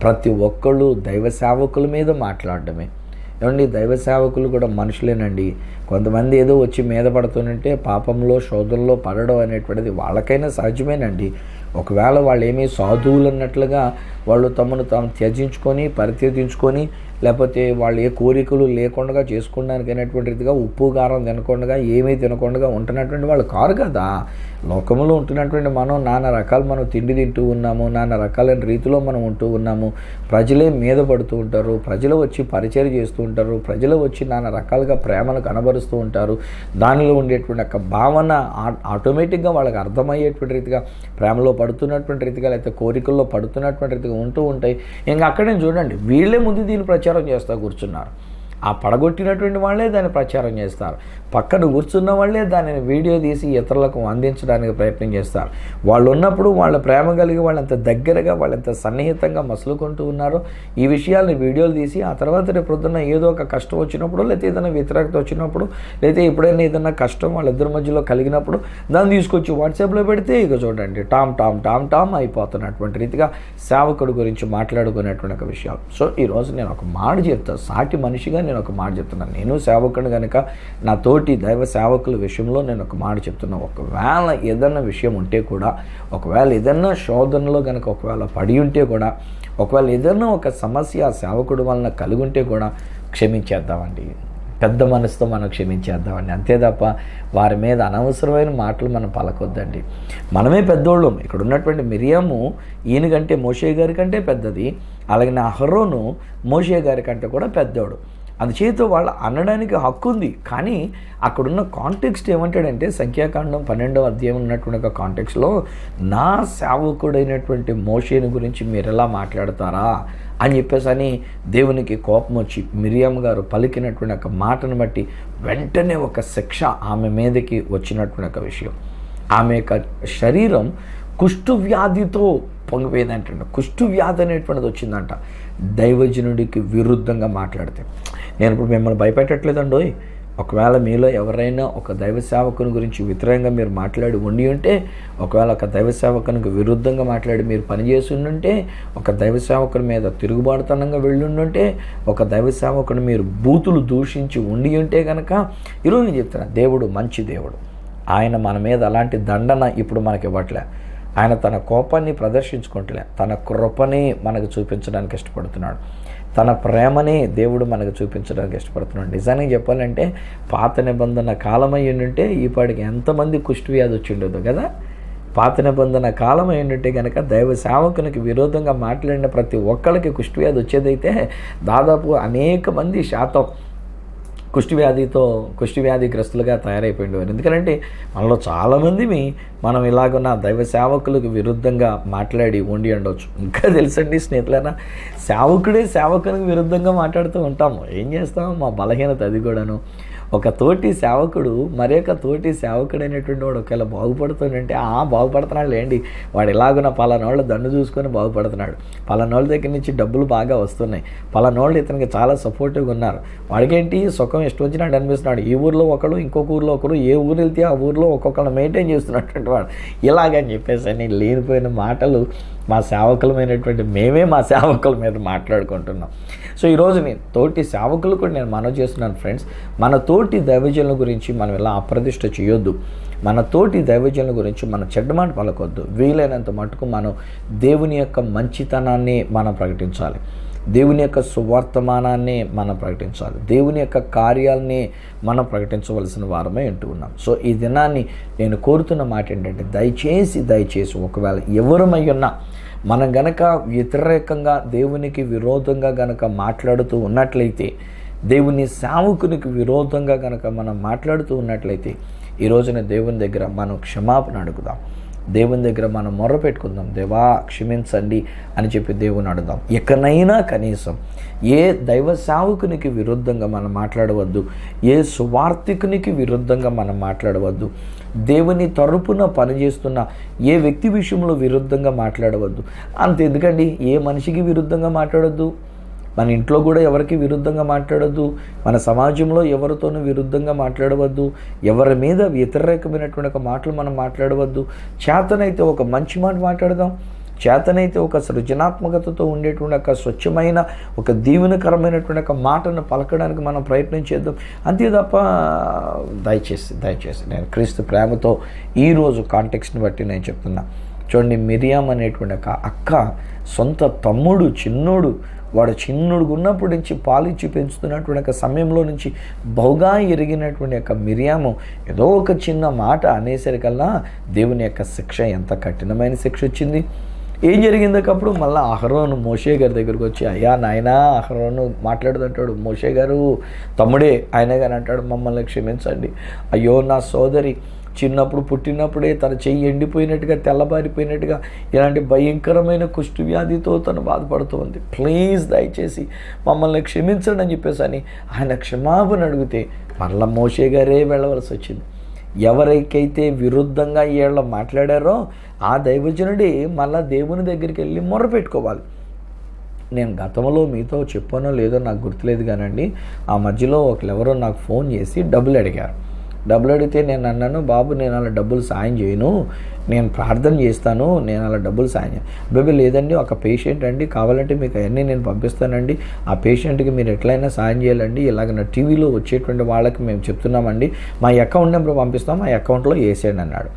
S2: ప్రతి ఒక్కళ్ళు దైవ సేవకుల మీద మాట్లాడటమే. ఏమండి, దైవ సేవకులు కూడా మనుషులేనండి. కొంతమంది ఏదో వచ్చి మీద పడుతుంటే పాపంలో శోధనలో పడడం అనేటువంటిది వాళ్ళకైనా సహజమేనండి. ఒకవేళ వాళ్ళు ఏమీ సాధువులు అన్నట్లుగా వాళ్ళు తమను తాము త్యజించుకొని పరిత్యజించుకొని, లేకపోతే వాళ్ళు ఏ కోరికలు లేకుండా చేసుకోవడానికి అయినటువంటి రీతిగా ఉప్పు కారం తినకుండా ఏమీ తినకుండా ఉంటున్నటువంటి వాళ్ళు కారు కదా. లోకంలో ఉంటున్నటువంటి మనం నానా రకాలు మనం తిండి తింటూ ఉన్నాము, నానా రకాలైన రీతిలో మనం ఉంటూ ఉన్నాము. ప్రజలే మీద పడుతూ ఉంటారు, ప్రజలు వచ్చి పరిచయం చేస్తూ ఉంటారు, ప్రజలు వచ్చి నానా రకాలుగా ప్రేమను కనబరుస్తూ ఉంటారు. దానిలో ఉండేటువంటి ఒక భావన ఆటోమేటిక్గా వాళ్ళకి అర్థమయ్యేటువంటి రీతిగా ప్రేమలో పడుతున్నటువంటి రీతిగా, లేకపోతే కోరికల్లో పడుతున్నటువంటి రీతిగా ఉంటూ ఉంటాయి. ఇంకా అక్కడే చూడండి, వీళ్ళే ముందు దీన్ని ప్రచారం చేస్తూ కూర్చున్నారు. ఆ పడగొట్టినటువంటి వాళ్ళే దాన్ని ప్రచారం చేస్తారు. పక్కన కూర్చున్న వాళ్ళే దానిని వీడియో తీసి ఇతరులకు అందించడానికి ప్రయత్నం చేస్తారు. వాళ్ళు ఉన్నప్పుడు వాళ్ళ ప్రేమ కలిగి వాళ్ళంత దగ్గరగా, వాళ్ళంత సన్నిహితంగా మసులుకుంటూ ఉన్నారో ఈ విషయాల్ని వీడియోలు తీసి ఆ తర్వాత రేపు పొద్దున్న ఏదో ఒక కష్టం వచ్చినప్పుడు, లేకపోతే ఏదైనా వ్యతిరేకత వచ్చినప్పుడు, లేకపోతే ఎప్పుడైనా ఏదైనా కష్టం వాళ్ళిద్దరి మధ్యలో కలిగినప్పుడు దాన్ని తీసుకొచ్చి వాట్సాప్లో పెడితే ఇక చూడండి టామ్ టామ్ టామ్ టామ్ అయిపోతున్నటువంటి రీతిగా సేవకుడి గురించి మాట్లాడుకునేటువంటి ఒక విషయాలు. సో ఈరోజు నేను ఒక మాట చెప్తాను, సాటి మనిషిగా నేను ఒక మాట చెప్తున్నాను. నేను సేవకుడిని కనుక నా తోటి దైవ సేవకుల విషయంలో నేను ఒక మాట చెప్తున్నాను. ఒకవేళ ఏదన్నా విషయం ఉంటే కూడా, ఒకవేళ ఏదన్నా శోధనలో కనుక ఒకవేళ పడి ఉంటే కూడా, ఒకవేళ ఏదన్నా ఒక సమస్య ఆ సేవకుడి వలన కలిగి ఉంటే కూడా క్షమించేద్దామండి. పెద్ద మనసుతో మనం క్షమించేద్దామండి. అంతే తప్ప వారి మీద అనవసరమైన మాటలు మనం పలకొద్దండి. మనమే పెద్దోళ్ళం. ఇక్కడ ఉన్నటువంటి మిరియాము ఈయన కంటే మోషే గారి కంటే పెద్దది, అలాగే అహరోను మోషే గారి కంటే కూడా పెద్దోడు. అందుచేత వాళ్ళు అనడానికి హక్కు ఉంది. కానీ అక్కడున్న కాంటెక్స్ట్ ఏమంటాడంటే, సంఖ్యాకాండం 12వ అధ్యాయం ఉన్నటువంటి ఒక కాంటెక్స్ట్లో, నా సేవకుడైనటువంటి మోషేని గురించి మీరు ఎలా మాట్లాడతారా అని చెప్పేసి అని దేవునికి కోపం వచ్చి మిరియాం గారు పలికినటువంటి ఒక మాటను బట్టి వెంటనే ఒక శిక్ష ఆమె మీదకి వచ్చినటువంటి ఒక విషయం. ఆమె యొక్క శరీరం కుష్టు వ్యాధితో పొంగిపోయిందంట. కుష్టు వ్యాధి అనేటువంటిది వచ్చిందంట దైవజనుడికి విరుద్ధంగా మాట్లాడితే. నేను ఇప్పుడు మిమ్మల్ని భయపెట్టట్లేదండో. ఒకవేళ మీలో ఎవరైనా ఒక దైవ సేవకుని గురించి వ్యతిరేకంగా మీరు మాట్లాడి ఉండి ఉంటే, ఒకవేళ ఒక దైవ సేవకునికి విరుద్ధంగా మాట్లాడి మీరు పనిచేసి ఉండుంటే, ఒక దైవ సేవకుని మీద తిరుగుబాటుతనంగా వెళ్ళుండుంటే, ఒక దైవ సేవకుని మీరు బూతులు దూషించి ఉండి ఉంటే కనుక, ఈరోజు నేను చెప్తున్నా, దేవుడు మంచి దేవుడు. ఆయన మన మీద అలాంటి దండన ఇప్పుడు మనకి ఇవ్వట్లే. ఆయన తన కోపాన్ని ప్రదర్శించుకుంటలే, తన కృపని మనకు చూపించడానికి ఇష్టపడుతున్నాడు. తన ప్రేమని దేవుడు మనకు చూపించడానికి ఇష్టపడుతున్నాడు. నిజానికి చెప్పాలంటే పాత నిబంధన కాలమై ఉంటే ఈపాటికి ఎంతమంది కుష్టి వ్యాధి వచ్చి ఉండదు కదా. పాత నిబంధన కాలమై ఉంటే కనుక దైవ సేవకునికి విరోధంగా మాట్లాడిన ప్రతి ఒక్కరికి కుష్టి వ్యాధి వచ్చేదైతే దాదాపు అనేక మంది శాతం కుష్టి వ్యాధిగ్రస్తులుగా తయారైపోయిండేవారు. ఎందుకంటే మనలో చాలామంది మనం ఇలాగున్న దైవ సేవకులకు విరుద్ధంగా మాట్లాడి ఉండి ఉండవచ్చు. ఇంకా తెలుసండి స్నేహితులైనా, సేవకుడే సేవకునికి విరుద్ధంగా మాట్లాడుతూ ఉంటాము. ఏం చేస్తాము, మా బలహీనత అది కూడాను. ఒక తోటి సేవకుడు మరొక తోటి సేవకుడైనటువంటి వాడు ఒకవేళ బాగుపడుతుందంటే బాగుపడుతున్నాడు లేండి, వాడు ఎలాగున్నా పలానోళ్ళ దండు చూసుకొని బాగుపడుతున్నాడు, పలానోళ్ళ దగ్గర నుంచి డబ్బులు బాగా వస్తున్నాయి, పలానోళ్ళు ఇతనికి చాలా సపోర్టివ్గా ఉన్నారు, వాడికేంటి సుఖం ఇష్టం వచ్చినట్టు అనిపిస్తున్నాడు, ఈ ఊరిలో ఒకడు ఇంకొక ఊరిలో ఒకరు, ఏ ఊరు వెళ్తే ఆ ఊరిలో ఒక్కొక్కరు మెయింటైన్ చేస్తున్నటువంటి వాడు ఇలాగని చెప్పేసి అని లేనిపోయిన మాటలు మా సేవకులమైనటువంటి మేమే మా సేవకుల మీద మాట్లాడుకుంటున్నాం. సో ఈరోజు నేను తోటి సేవకులు కూడా నేను మనవి చేస్తున్నాను ఫ్రెండ్స్, మన తోటి దైవజనుల గురించి మనం ఇలా అప్రతిష్ట చేయొద్దు. మన తోటి దైవజనుల గురించి మన చెడ్డ మాట పలకొద్దు. వీలైనంత మటుకు మనం దేవుని యొక్క మంచితనాన్ని మనం ప్రకటించాలి, దేవుని యొక్క సువర్తమానాన్ని మనం ప్రకటించాలి, దేవుని యొక్క కార్యాలని మనం ప్రకటించవలసిన వారమే అంటూ ఉన్నాం. సో ఈ దినాన్ని నేను కోరుతున్న మాట ఏంటంటే, దయచేసి ఒకవేళ ఎవరమై ఉన్నా మనం గనక వ్యతిరేకంగా దేవునికి విరోధంగా గనక మాట్లాడుతూ ఉన్నట్లయితే, దేవుని సేవకునికి విరోధంగా గనక మనం మాట్లాడుతూ ఉన్నట్లయితే, ఈ రోజున దేవుని దగ్గర మనం క్షమాపణ అడుగుదాం. దేవుని దగ్గర మనం మొర్ర పెట్టుకుందాం, దేవా క్షమించండి అని చెప్పి దేవుని అడుగుదాం. ఎక్కడైనా కనీసం ఏ దైవ సేవకునికి విరుద్ధంగా మనం మాట్లాడవద్దు, ఏ సువార్థికునికి విరుద్ధంగా మనం మాట్లాడవద్దు, దేవుని తరపున పనిచేస్తున్న ఏ వ్యక్తి విషయంలో విరుద్ధంగా మాట్లాడవద్దు. అంతెందుకండి, ఏ మనిషికి విరుద్ధంగా మాట్లాడొద్దు, మన ఇంట్లో కూడా ఎవరికి విరుద్ధంగా మాట్లాడొద్దు, మన సమాజంలో ఎవరితోనూ విరుద్ధంగా మాట్లాడవద్దు, ఎవరి మీద వ్యతిరేకమైనటువంటి ఒక మాటలు మనం మాట్లాడవద్దు. చేతనైతే ఒక మంచి మాట మాట్లాడదాం, చేతనైతే ఒక సృజనాత్మకతతో ఉండేటువంటి ఒక స్వచ్ఛమైన ఒక దీవెనకరమైనటువంటి ఒక మాటను పలకడానికి మనం ప్రయత్నం చేద్దాం. అంతే తప్ప దయచేసి నేను క్రీస్తు ప్రేమతో ఈరోజు కాంటెక్స్ట్ని బట్టి నేను చెప్తున్నా. చూడండి, మిరియాం అనేటువంటి ఒక అక్క సొంత తమ్ముడు వాడు చిన్నోడుగా ఉన్నప్పటి నుంచి పాలిచ్చి పెంచుతున్నటువంటి ఒక సమయంలో నుంచి బహుగా ఎరిగినటువంటి యొక్క మిరియాము ఏదో ఒక చిన్న మాట అనేసరికల్లా దేవుని యొక్క శిక్ష ఎంత కఠినమైన శిక్ష వచ్చింది. ఏం జరిగిందకప్పుడు మళ్ళీ అహరోను మోషే గారి దగ్గరికి వచ్చి, అయ్యా నాయనా, అహరోను మాట్లాడుతుంటాడు, మోషే గారు తమ్ముడే ఆయన గారు అంటాడు, మమ్మల్ని క్షమించండి, అయ్యో నా సోదరి చిన్నప్పుడు పుట్టినప్పుడే తన చెయ్యి ఎండిపోయినట్టుగా తెల్లబారిపోయినట్టుగా ఇలాంటి భయంకరమైన కుష్టు వ్యాధితో తను బాధపడుతుంది, ప్లీజ్ దయచేసి మమ్మల్ని క్షమించండి అని చెప్పేసి అని ఆయన క్షమాపణ అడిగితే మళ్ళీ మోషే గారే వెళ్ళవలసి వచ్చింది. ఎవరికైతే విరుద్ధంగా వీళ్ళు మాట్లాడారో ఆ దైవజనుడే మళ్ళా దేవుని దగ్గరికి వెళ్ళి మొర్ర పెట్టుకోవాలి. నేను గతంలో మీతో చెప్పానో లేదో నాకు గుర్తులేదు కానండి, ఆ మధ్యలో ఒకరెవరో నాకు ఫోన్ చేసి డబ్బులు అడిగితే నేను అన్నాను, బాబు నేను అలా డబ్బులు సాయం చేయను, నేను ప్రార్థన చేస్తాను, నేను అలా డబ్బులు సాయం చేయను. బేబీ లేదండి, ఒక పేషెంట్ అండి, కావాలంటే మీకు అవన్నీ నేను పంపిస్తానండి, ఆ పేషెంట్కి మీరు ఎట్లయినా సాయం చేయాలండి, ఇలాగ నా టీవీలో వచ్చేటువంటి వాళ్ళకి మేము చెప్తున్నామండి, మా అకౌంట్ నెంబర్ పంపిస్తాం, మా అకౌంట్లో వేసేయండి అన్నాడు.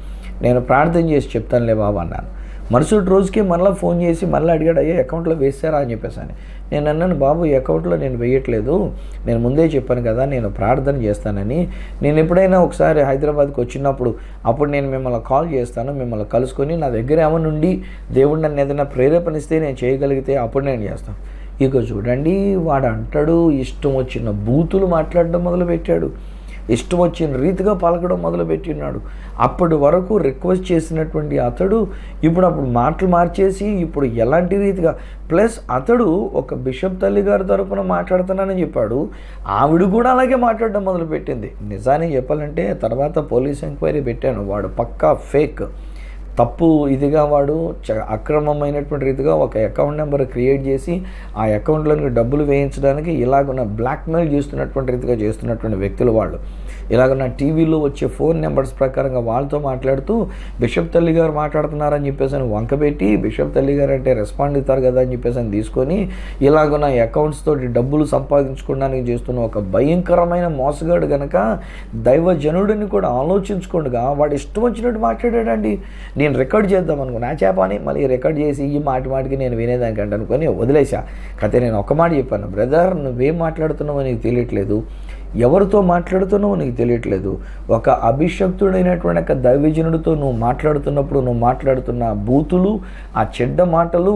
S2: నేను ప్రార్థన చేసి చెప్తానులే బాబు అన్నాను. మరుసటి రోజుకి మళ్ళీ ఫోన్ చేసి మళ్ళీ అడిగాడు, అయ్యా అకౌంట్లో వేసారా అని చెప్పేసి అని. నేను అన్నాను, బాబు ఈ అకౌంట్లో నేను వేయట్లేదు, నేను ముందే చెప్పాను కదా నేను ప్రార్థన చేస్తానని, నేను ఎప్పుడైనా ఒకసారి హైదరాబాద్కి వచ్చినప్పుడు అప్పుడు నేను మిమ్మల్ని కాల్ చేస్తాను, మిమ్మల్ని కలుసుకొని నా దగ్గర ఏమైనా ఉండి దేవుడు నన్ను ఏదైనా ప్రేరేపణిస్తే నేను చేయగలిగితే అప్పుడు నేను చేస్తాను. ఇక చూడండి, వాడు అంటాడు, ఇష్టం వచ్చిన బూతులు మాట్లాడడం మొదలుపెట్టాడు, ఇష్టం వచ్చిన రీతిగా పలకడం మొదలుపెట్టినాడు. అప్పటి వరకు రిక్వెస్ట్ చేసినటువంటి అతడు అప్పుడు మాటలు మార్చేసి ఇప్పుడు ఎలాంటి రీతిగా, ప్లస్ అతడు ఒక బిషప్ తల్లి గారి తరపున మాట్లాడుతున్నానని చెప్పాడు, ఆవిడ కూడా అలాగే మాట్లాడడం మొదలుపెట్టింది. నిజానికి చెప్పాలంటే తర్వాత పోలీస్ ఎంక్వైరీ పెట్టాను, వాడు పక్కా ఫేక్ తప్పు ఇదిగా వాడు అక్రమమైనటువంటి రీతిగా ఒక అకౌంట్ నెంబర్ క్రియేట్ చేసి ఆ అకౌంట్లోనికి డబ్బులు వేయించడానికి ఇలాగున్న బ్లాక్మెయిల్ చేస్తున్నటువంటి రీతిగా చేస్తున్నటువంటి వ్యక్తులు వాళ్ళు. ఇలాగ టీవీలో వచ్చే ఫోన్ నెంబర్స్ ప్రకారంగా వాళ్ళతో మాట్లాడుతూ బిషప్ తల్లి గారు మాట్లాడుతున్నారని చెప్పేసి అని వంకబెట్టి, బిషప్ తల్లి గారు అంటే రెస్పాండ్ అవుతారు కదా అని చెప్పేసి అని తీసుకొని ఇలాగ అకౌంట్స్ తోటి డబ్బులు సంపాదించుకోవడానికి చేస్తున్న ఒక భయంకరమైన మోసగాడు కనుక దైవజనుడిని కూడా ఆలోచించుకోండిగా వాడు ఇష్టం వచ్చినట్టు మాట్లాడాడండి. నేను రికార్డ్ చేద్దాం అనుకున్నా చేపని, మళ్ళీ రికార్డ్ చేసి ఈ మాటికి నేను వినేదానికంటే అనుకొని వదిలేసా. కథ నేను ఒక మాట చెప్పాను, బ్రదర్ నువ్వేం మాట్లాడుతున్నావో నీకు తెలియట్లేదు, ఎవరితో మాట్లాడుతున్నావో నీకు తెలియట్లేదు. ఒక అభిషక్తుడైనటువంటి ఒక దైవజనుడితో నువ్వు మాట్లాడుతున్నప్పుడు నువ్వు మాట్లాడుతున్న బూతులు, ఆ చెడ్డ మాటలు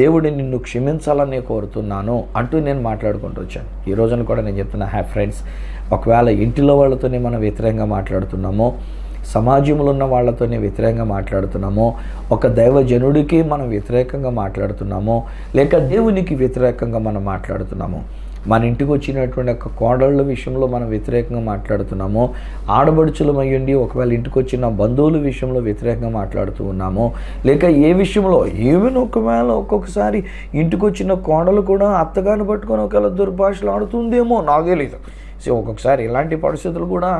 S2: దేవుడిని నిన్ను క్షమించాలని కోరుతున్నాను అంటూ నేను మాట్లాడుకుంటూ వచ్చాను. ఈ రోజున కూడా నేను చెప్తున్నా, ఫ్రెండ్స్, ఒకవేళ ఇంటిలో వాళ్ళతోనే మనం వ్యతిరేకంగా మాట్లాడుతున్నామో, సమాజంలో ఉన్న వాళ్ళతోనే వ్యతిరేకంగా మాట్లాడుతున్నామో, ఒక దైవజనుడికి మనం వ్యతిరేకంగా మాట్లాడుతున్నామో, లేక దేవునికి వ్యతిరేకంగా మనం మాట్లాడుతున్నామో, మన ఇంటికి వచ్చినటువంటి ఒక కోడళ్ళ విషయంలో మనం వ్యతిరేకంగా మాట్లాడుతున్నామో, ఆడబడుచులమయ్యండి ఒకవేళ ఇంటికి వచ్చిన బంధువుల విషయంలో వ్యతిరేకంగా మాట్లాడుతూ ఉన్నామో, లేక ఏ విషయంలో ఈవెన్ ఒకవేళ ఒక్కొక్కసారి ఇంటికి వచ్చిన కోడలు కూడా అత్తగారిని పట్టుకొని ఒకవేళ దుర్భాషలు ఆడుతుందేమో నాకు తెలీదు. సో ఒక్కొక్కసారి ఇలాంటి పరిస్థితులు కూడా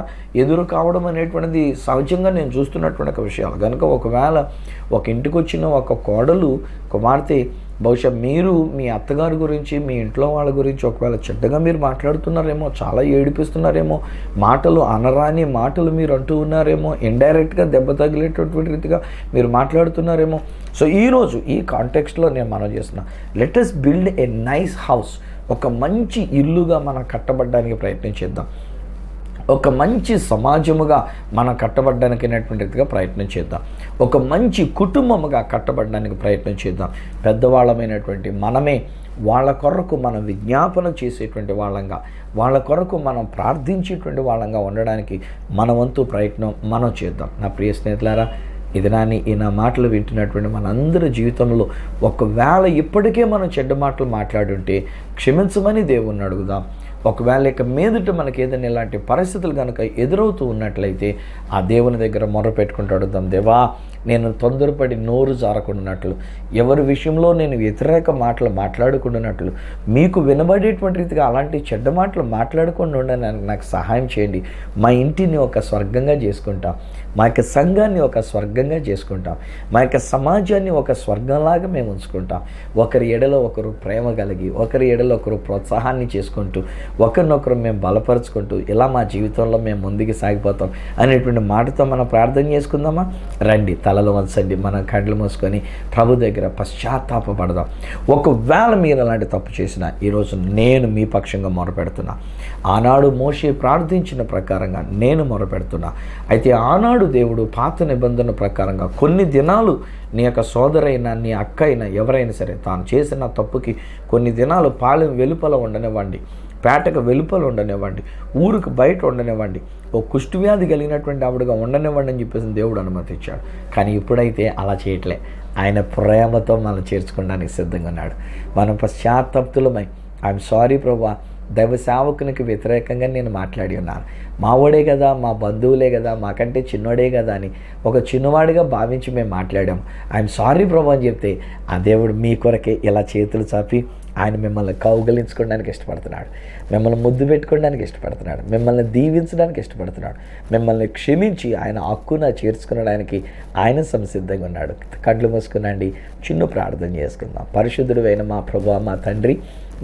S2: ఎదురు కావడం అనేటువంటిది సహజంగా నేను చూస్తున్నటువంటి ఒక విషయాలు కనుక ఒకవేళ ఒక ఇంటికి వచ్చిన ఒక కోడలు కుమార్తె బహుశా మీరు మీ అత్తగారి గురించి మీ ఇంట్లో వాళ్ళ గురించి ఒకవేళ చెడ్డగా మీరు మాట్లాడుతున్నారేమో, చాలా ఏడిపిస్తున్నారేమో, మాటలు అనరాని మాటలు మీరు అంటూ ఉన్నారేమో, ఇండైరెక్ట్గా దెబ్బ తగిలేటటువంటి రీతిగా మీరు మాట్లాడుతున్నారేమో. సో ఈరోజు ఈ కాంటెక్స్ట్లో నేను మనం చేస్తున్నా, let us build a nice house. ఒక మంచి ఇల్లుగా మనం కట్టబడడానికి ప్రయత్నం చేద్దాం, ఒక మంచి సమాజముగా మనం కట్టబడ్డానికినటువంటి రీతిగా ప్రయత్నం చేద్దాం, ఒక మంచి కుటుంబముగా కట్టబడడానికి ప్రయత్నం చేద్దాం. పెద్దవాళ్ళమైనటువంటి మనమే వాళ్ళ కొరకు మనం విజ్ఞాపన చేసేటువంటి వాళ్ళంగా, వాళ్ళ కొరకు మనం ప్రార్థించేటువంటి వాళ్ళంగా ఉండడానికి మన వంతు ప్రయత్నం మనం చేద్దాం. నా ప్రియ స్నేహితులారా, ఇది ఈ నా మాటలు వింటున్నటువంటి మనందరి జీవితంలో ఒకవేళ ఇప్పటికే మనం చెడ్డ మాటలు మాట్లాడుంటే క్షమించమని దేవుణ్ణి అడుగుదాం. ఒకవేళ ఇక మీదట మనకి ఏదైనా ఇలాంటి పరిస్థితులు కనుక ఎదురవుతూ ఉన్నట్లయితే ఆ దేవుని దగ్గర మొర్ర పెట్టుకుంటూ అడుగుదాం, దేవా నేను తొందరపడి నోరు జారకుండానట్లు, ఎవరి విషయంలో నేను వ్యతిరేక మాటలు మాట్లాడకుండానట్లు, మీకు వినబడేటువంటి రీతిగా అలాంటి చెడ్డ మాటలు మాట్లాడకుండా ఉండడానికి నాకు సహాయం చేయండి. మా ఇంటిని ఒక స్వర్గంగా చేసుకుంటాం, మా యొక్క సంఘాన్ని ఒక స్వర్గంగా చేసుకుంటాం, మా యొక్క సమాజాన్ని ఒక స్వర్గంలాగా మేము ఉంచుకుంటాం. ఒకరి ఎడలో ఒకరు ప్రేమ కలిగి, ఒకరి ఎడలో ఒకరు ప్రోత్సాహాన్ని చేసుకుంటూ, ఒకరినొకరు మేము బలపరుచుకుంటూ ఇలా మా జీవితంలో మేము ముందుకు సాగిపోతాం అనేటువంటి మాటతో మనం ప్రార్థన చేసుకుందామా? రండి, తలలు వంచండి, మనం కళ్ళు మూసుకొని ప్రభు దగ్గర పశ్చాత్తాపడదాం. ఒకవేళ మీరు అలాంటి తప్పు చేసినా ఈరోజు నేను మీ పక్షంగా మొరపెడుతున్నా. ఆనాడు మోషే ప్రార్థించిన ప్రకారంగా నేను మొరపెడుతున్నా. అయితే ఆనాడు దేవుడు పాత నిబంధన ప్రకారంగా కొన్ని దినాలు నీ యొక్క సోదరైనా నీ అక్క అయినా ఎవరైనా సరే తాను చేసిన తప్పుకి కొన్ని దినాలు పాలెం వెలుపల ఉండనివ్వండి, పేటకు వెలుపల ఉండనివ్వండి, ఊరికి బయట ఉండనివ్వండి, ఓ కుష్ఠవ్యాధి కలిగినటువంటి ఆవిడగా ఉండనివ్వండి అని చెప్పేసి దేవుడు అనుమతించాడు. కానీ ఇప్పుడైతే అలా చేయట్లే. ఆయన ప్రేమతో మనం చేర్చుకోవడానికి సిద్ధంగా ఉన్నాడు. మనం పశ్చాత్తాప్తులమై ఐఎమ్ సారీ ప్రభా, దైవ సేవకునికి వ్యతిరేకంగా నేను మాట్లాడి ఉన్నాను, మావాడే కదా, మా బంధువులే కదా, మాకంటే చిన్నోడే కదా అని ఒక చిన్నవాడిగా భావించి మేము మాట్లాడాము, ఐఎమ్ సారీ ప్రభు అని చెప్తే ఆ దేవుడు మీ కొరకే ఇలా చేతులు చాపి ఆయన మిమ్మల్ని కౌగలించుకోవడానికి ఇష్టపడుతున్నాడు, మిమ్మల్ని ముద్దు పెట్టుకోవడానికి ఇష్టపడుతున్నాడు, మిమ్మల్ని దీవించడానికి ఇష్టపడుతున్నాడు, మిమ్మల్ని క్షమించి ఆయన హక్కున చేర్చుకునడానికి ఆయన సంసిద్ధంగా ఉన్నాడు. కళ్ళు మూసుకునండి, చిన్న ప్రార్థన చేసుకుందాం. పరిశుద్ధుడు అయిన మా ప్రభువా, మా తండ్రి,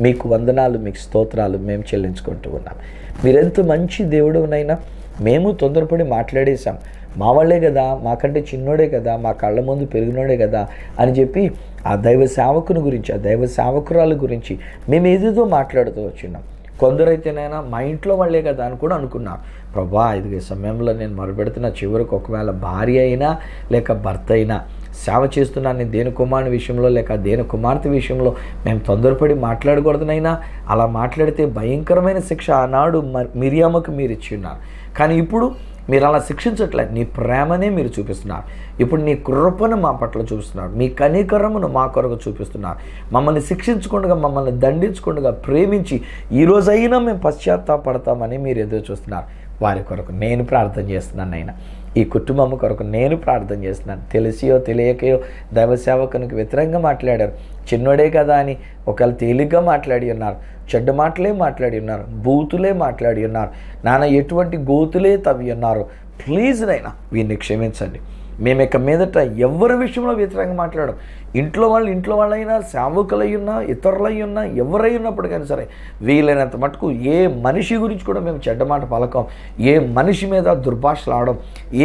S2: మీకు వందనాలు, మీకు స్తోత్రాలు మేము చెల్లించుకుంటూ ఉన్నాం. మీరెంత మంచి దేవుడునైనా మేము తొందరపడి మాట్లాడేశాం, మా వాళ్ళే కదా, మాకంటే చిన్నోడే కదా, మా కళ్ళ ముందు పెరిగినోడే కదా అని చెప్పి ఆ దైవ సేవకుని గురించి, ఆ దైవ సేవకురాల గురించి మేము ఏదేదో మాట్లాడుతూ వచ్చినాం. కొందరైతేనైనా మా ఇంట్లో వాళ్ళే కదా అని కూడా అనుకున్నాం. ప్రభా, ఇది సమయంలో నేను మొరపెడుతున్న, చివరికి ఒకవేళ భార్య అయినా లేక భర్త అయినా సేవ చేస్తున్నాను దేని కుమారుని విషయంలో లేక దేని కుమార్తె విషయంలో మేము తొందరపడి మాట్లాడకూడదునైనా, అలా మాట్లాడితే భయంకరమైన శిక్ష ఆనాడు మిరియాముకు మీరు ఇచ్చి ఉన్నారు. కానీ ఇప్పుడు మీరు అలా శిక్షించట్లేదు, నీ ప్రేమనే మీరు చూపిస్తున్నారు. ఇప్పుడు నీ కృపను మా పట్ల చూపిస్తున్నారు, మీ కనికరమును మా కొరకు చూపిస్తున్నారు. మమ్మల్ని శిక్షించకుండా, మమ్మల్ని దండించకుండా ప్రేమించి ఈరోజైనా మేము పశ్చాత్తాపడతామని మీరు ఎదురు చూస్తున్నారు. వారి కొరకు నేను ప్రార్థన చేస్తున్నాను అయినా, ఈ కుటుంబం కొరకు నేను ప్రార్థన చేస్తున్నాను. తెలిసియో తెలియకయో దైవ సేవకునికి వ్యతిరేకంగా మాట్లాడారు, చిన్నోడే కదా అని ఒకవేళ తేలిగ్గా మాట్లాడి ఉన్నారు, చెడ్డ మాటలే మాట్లాడి ఉన్నారు, బూతులే మాట్లాడి ఉన్నారు, నాన్న ఎటువంటి గోతులే తవ్వి ఉన్నారు. ప్లీజ్ నైనా వీరిని క్షమించండి. మేము ఇక మీదట ఎవరి విషయంలో వ్యతిరేకంగా మాట్లాడడం, ఇంట్లో వాళ్ళైనా, సేవకులై ఉన్నా, ఇతరులై ఉన్నా, ఎవరై ఉన్నప్పటికైనా సరే వీలైనంత మటుకు ఏ మనిషి గురించి కూడా మేము చెడ్డ మాట పలకం, ఏ మనిషి మీద దుర్భాషలు ఆడడం,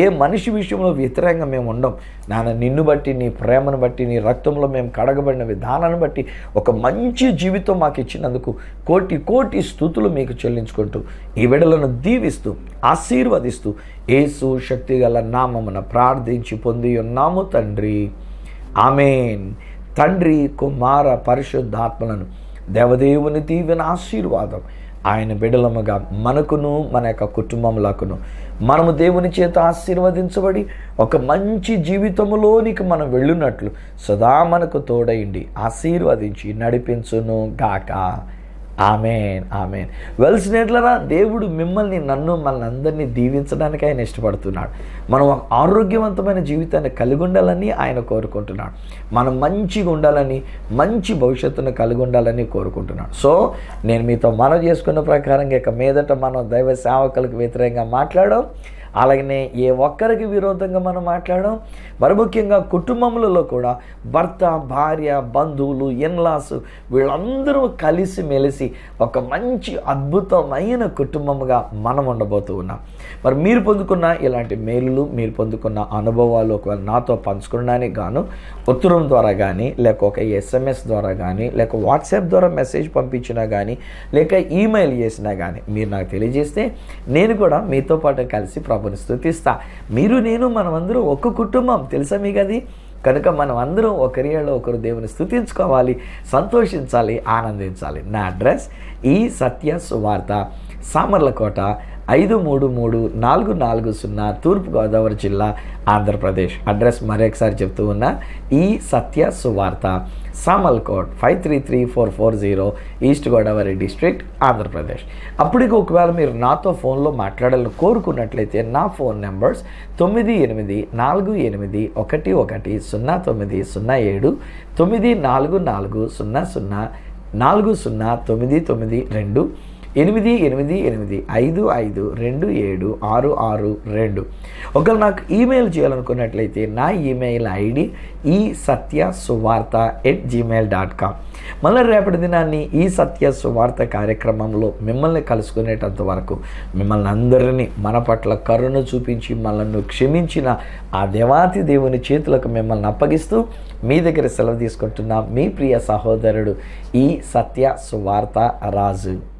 S2: ఏ మనిషి విషయంలో వ్యతిరేకంగా మేము ఉండం. నాన్న నిన్ను బట్టి, నీ ప్రేమను బట్టి, నీ రక్తంలో మేము కడగబడిన విధానాన్ని బట్టి ఒక మంచి జీవితం మాకు ఇచ్చినందుకు కోటి కోటి స్తుతులు మీకు చెల్లించుకుంటూ ఈ విడలను దీవిస్తూ ఆశీర్వదిస్తూ యేసు శక్తిగల నామమున ప్రార్థించి పొంది ఉన్నాము తండ్రి, ఆమేన్. తండ్రి, కుమార, పరిశుద్ధాత్మలను దేవదేవుని దీవెన ఆశీర్వాదం ఆయన బిడలముగా మనకును మన యొక్క కుటుంబములకును మనము దేవుని చేత ఆశీర్వదించబడి ఒక మంచి జీవితములోనికి మనం వెళ్ళున్నట్లు సదా మనకు తోడైండి ఆశీర్వదించి నడిపించును గాక. Amen, amen. వెల్సినేట్లరా, దేవుడు మిమ్మల్ని, నన్ను, మనందరినీ దీవించడానికి ఆయన ఇష్టపడుతున్నాడు. మనం ఆరోగ్యవంతమైన జీవితాన్ని కలిగి ఉండాలని ఆయన కోరుకుంటున్నాడు. మనం మంచిగా ఉండాలని, మంచి భవిష్యత్తును కలిగి ఉండాలని కోరుకుంటున్నాడు. సో నేను మీతో మనవి చేసుకున్న ప్రకారంగా ఇక మీదట మనం దైవ సేవకులకు వ్యతిరేకంగా మాట్లాడడం, అలాగనే ఏ ఒక్కరికి విరోధంగా మనం మాట్లాడడం, మరి ముఖ్యంగా కుటుంబములలో కూడా భర్త, భార్య, బంధువులు, ఇన్లాస్ వీళ్ళందరూ కలిసి మెలిసి ఒక మంచి అద్భుతమైన కుటుంబముగా మనం ఉండబోతూ ఉన్నాం. మరి మీరు పొందుకున్న ఇలాంటి మేలులు, మీరు పొందుకున్న అనుభవాలు ఒకవేళ నాతో పంచుకోవడానికి గాను ఉత్తరం ద్వారా కానీ, లేక ఒక SMS ద్వారా కానీ, లేక వాట్సాప్ ద్వారా మెసేజ్ పంపించినా కానీ, లేక ఈమెయిల్ చేసినా కానీ మీరు నాకు తెలియజేస్తే నేను కూడా మీతో పాటు కలిసి ప్రభుని స్తుతిస్తా. మీరు, నేను, మనమందరూ ఒక కుటుంబం, తెలుసా మీకు అది? కనుక మనం అందరం ఒకరిలో ఒకరు దేవుని స్తుతించుకోవాలి, సంతోషించాలి, ఆనందించాలి. నా అడ్రస్ ఈ సత్య సువార్త, సామర్లకోట, 533440 తూర్పుగోదావరి జిల్లా ఆంధ్రప్రదేశ్. అడ్రస్ మరొకసారి చెప్తూ ఉన్నా, ఈ Satya Suvartha, Samalkot 533440, east Godavari district, Andhra Pradesh. అప్పటికి ఒకవేళ మీరు నాతో ఫోన్లో మాట్లాడాలని కోరుకున్నట్లయితే నా ఫోన్ నెంబర్స్ 9848110907, 9440040992, 8885527662. ఒకవేళ నాకు ఈమెయిల్ చేయాలనుకున్నట్లయితే నా ఈమెయిల్ ఐడి esatyasuvartha@gmail.com. మళ్ళీ రేపటి దినాన్ని ఈ సత్య సువార్త కార్యక్రమంలో మిమ్మల్ని కలుసుకునేటంత వరకు మిమ్మల్ని అందరినీ మన పట్ల కరుణ చూపించి మనల్ని క్షమించిన ఆ దేవాతి దేవుని చేతులకు మిమ్మల్ని అప్పగిస్తూ మీ దగ్గర సెలవు తీసుకుంటున్న మీ ప్రియ సహోదరుడు ఈ సత్య సువార్త రాజు.